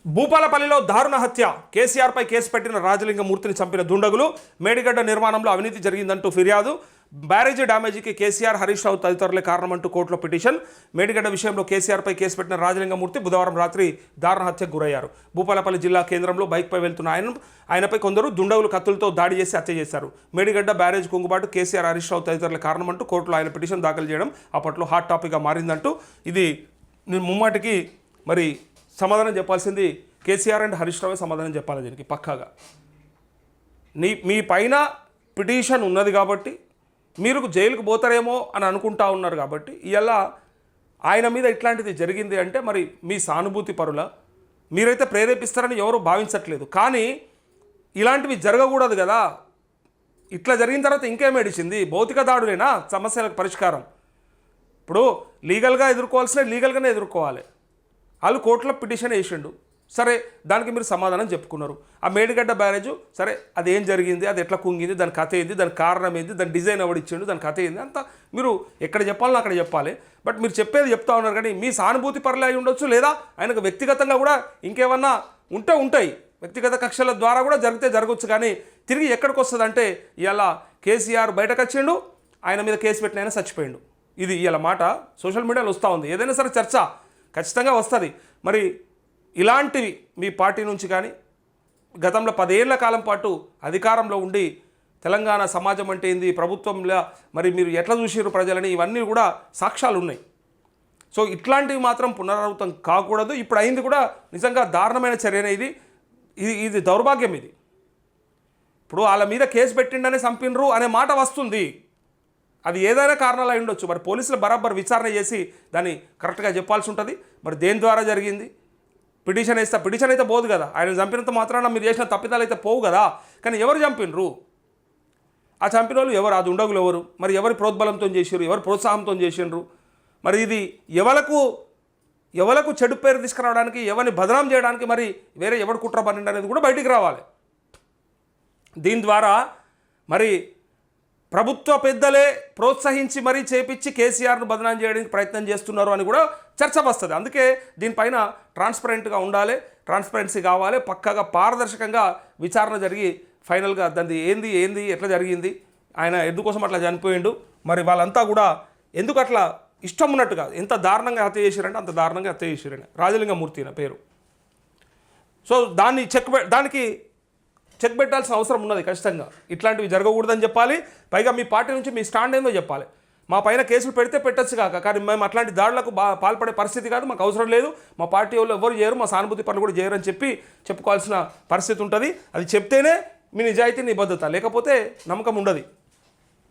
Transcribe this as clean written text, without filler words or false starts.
భూపాలపల్లిలో దారుణ హత్య. కేసీఆర్పై కేసు పెట్టిన రాజలింగమూర్తిని చంపిన దుండగులు. మేడిగడ్డ నిర్మాణంలో అవినీతి జరిగిందంటూ ఫిర్యాదు. బ్యారేజీ డ్యామేజీకి కేసీఆర్, హరీష్ రావు తదితరులే కారణమంటూ కోర్టులో పిటిషన్. మేడిగడ్డ విషయంలో కేసీఆర్పై కేసు పెట్టిన రాజలింగమూర్తి బుధవారం రాత్రి దారుణ హత్యకు గురయ్యారు. భూపాలపల్లి జిల్లా కేంద్రంలో బైక్పై వెళ్తున్న ఆయనపై కొందరు దుండగులు కత్తులతో దాడి చేసి హత్య చేశారు. మేడిగడ్డ బ్యారేజ్ కుంగుబాటు కేసీఆర్, హరీష్ రావు తదితరులే కారణమంటూ కోర్టులో ఆయన పిటిషన్ దాఖలు చేయడం అప్పట్లో హాట్ టాపిక్గా మారిందంటూ ఇది ముమ్మాటికి మరి సమాధానం చెప్పాల్సింది కేసీఆర్ అండ్ హరీష్ రావే సమాధానం చెప్పాలి దీనికి పక్కాగా. మీ పైన పిటిషన్ ఉన్నది కాబట్టి మీరు జైలుకు పోతారేమో అని అనుకుంటా ఉన్నారు కాబట్టి ఇలా ఆయన మీద ఇట్లాంటిది జరిగింది అంటే మరి మీ సానుభూతి పరుల మీరైతే ప్రేరేపిస్తారని ఎవరు భావించట్లేదు. కానీ ఇలాంటివి జరగకూడదు కదా. ఇట్లా జరిగిన తర్వాత ఇంకేం ఏడిచింది? భౌతిక దాడులేనా సమస్యలకు పరిష్కారం? ఇప్పుడు లీగల్గా ఎదుర్కోవాల్సిన లీగల్గానే ఎదుర్కోవాలి. వాళ్ళు కోర్టులో పిటిషన్ వేసిండు, సరే దానికి మీరు సమాధానం చెప్పుకున్నారు. ఆ మేడిగడ్డ బ్యారేజు సరే అది ఏం జరిగింది, అది ఎట్లా కుంగింది, దాని కథ ఏంది, దాని కారణం ఏంది, దాని డిజైన్ ఎవడిచ్చిండు, దాని కథ ఏంది అంతా మీరు ఎక్కడ చెప్పాలని అక్కడ చెప్పాలి. బట్ మీరు చెప్పేది చెప్తా ఉన్నారు కానీ మీ సానుభూతి పరులే అయి ఉండొచ్చు, లేదా ఆయనకు వ్యక్తిగతంగా కూడా ఇంకేమన్నా ఉంటాయి, వ్యక్తిగత కక్షల ద్వారా కూడా జరగవచ్చు. కానీ తిరిగి ఎక్కడికి వస్తుంది అంటే ఇలా కేసీఆర్ బయటకు వచ్చిండు, ఆయన మీద కేసు పెట్టిన ఆయన చచ్చిపోయిండు. ఇది ఇలా మాట సోషల్ మీడియాలో వస్తూ ఉంది. ఏదైనా సరే చర్చ ఖచ్చితంగా వస్తుంది. మరి ఇలాంటివి మీ పార్టీ నుంచి కానీ గతంలో 10 ఏళ్ల కాలం పాటు అధికారంలో ఉండి తెలంగాణ సమాజం అంటే ఏంది, ప్రభుత్వంలో మరి మీరు ఎట్లా చూసారు ప్రజలని, ఇవన్నీ కూడా సాక్ష్యాలు ఉన్నాయి. సో ఇట్లాంటివి మాత్రం పునరావృతం కాకూడదు. ఇప్పుడు అయింది కూడా నిజంగా దారుణమైన చర్యనే. ఇది దౌర్భాగ్యం. ఇది ఇప్పుడు వాళ్ళ మీద కేసు పెట్టిండనే చంపినరు అనే మాట వస్తుంది. అది ఏదైనా కారణాలు అయి ఉండొచ్చు. మరి పోలీసులు బరాబర్ విచారణ చేసి దాన్ని కరెక్ట్గా చెప్పాల్సి ఉంటుంది. మరి దేని ద్వారా జరిగింది? పిటిషన్ అయితే పోదు కదా. ఆయన చంపినంత మాత్రాన మీరు చేసిన తప్పిదాలు అయితే పోవు కదా. కానీ ఎవరు చంపినరు? ఆ చంపిన వాళ్ళు ఎవరు? ఆ దుండగులు ఎవరు? మరి ఎవరి ప్రోద్బలంతో చేసినారు, ఎవరు ప్రోత్సాహంతో చేసినారు? మరి ఇది ఎవలకు చెడు పేరు తీసుకురావడానికి, ఎవరిని బదనాం చేయడానికి మరి వేరే ఎవరు కుట్ర పన్నెండు అనేది కూడా బయటికి రావాలి. దీని ద్వారా మరి ప్రభుత్వ పెద్దలే ప్రోత్సహించి మరీ చేపించి కేసీఆర్ను బదనాం చేయడానికి ప్రయత్నం చేస్తున్నారు అని కూడా చర్చ వస్తుంది. అందుకే దీనిపైన ట్రాన్స్పరెంట్గా ఉండాలి, ట్రాన్స్పరెన్సీ కావాలి, పక్కాగా పారదర్శకంగా విచారణ జరిగి ఫైనల్గా దాన్ని ఏంది ఎట్లా జరిగింది, ఆయన ఎందుకోసం అట్లా చనిపోయిండు, మరి వాళ్ళంతా కూడా ఎందుకు అట్లా ఇష్టం ఉన్నట్టుగా ఎంత దారుణంగా హత్య చేశారంటే అంత దారుణంగా హత్య చేశారని రాజలింగమూర్తి నా పేరు. సో దానికి చెక్ పెట్టాల్సిన అవసరం ఉన్నది ఖచ్చితంగా. ఇట్లాంటివి జరగకూడదని చెప్పాలి. పైగా మీ పార్టీ నుంచి మీ స్టాండ్ ఏందో చెప్పాలి. మా పైన కేసులు పెడితే పెట్టచ్చు కాక, కానీ మేము అట్లాంటి దాడులకు పాల్పడే పరిస్థితి కాదు, మాకు అవసరం లేదు, మా పార్టీ వాళ్ళు ఎవరు చేయరు, మా సానుభూతి పనులు కూడా చేయరు అని చెప్పుకోవాల్సిన పరిస్థితి ఉంటుంది. అది చెప్తేనే మీ నిజాయితీ, నిబద్ధత, లేకపోతే నమ్మకం ఉండదు.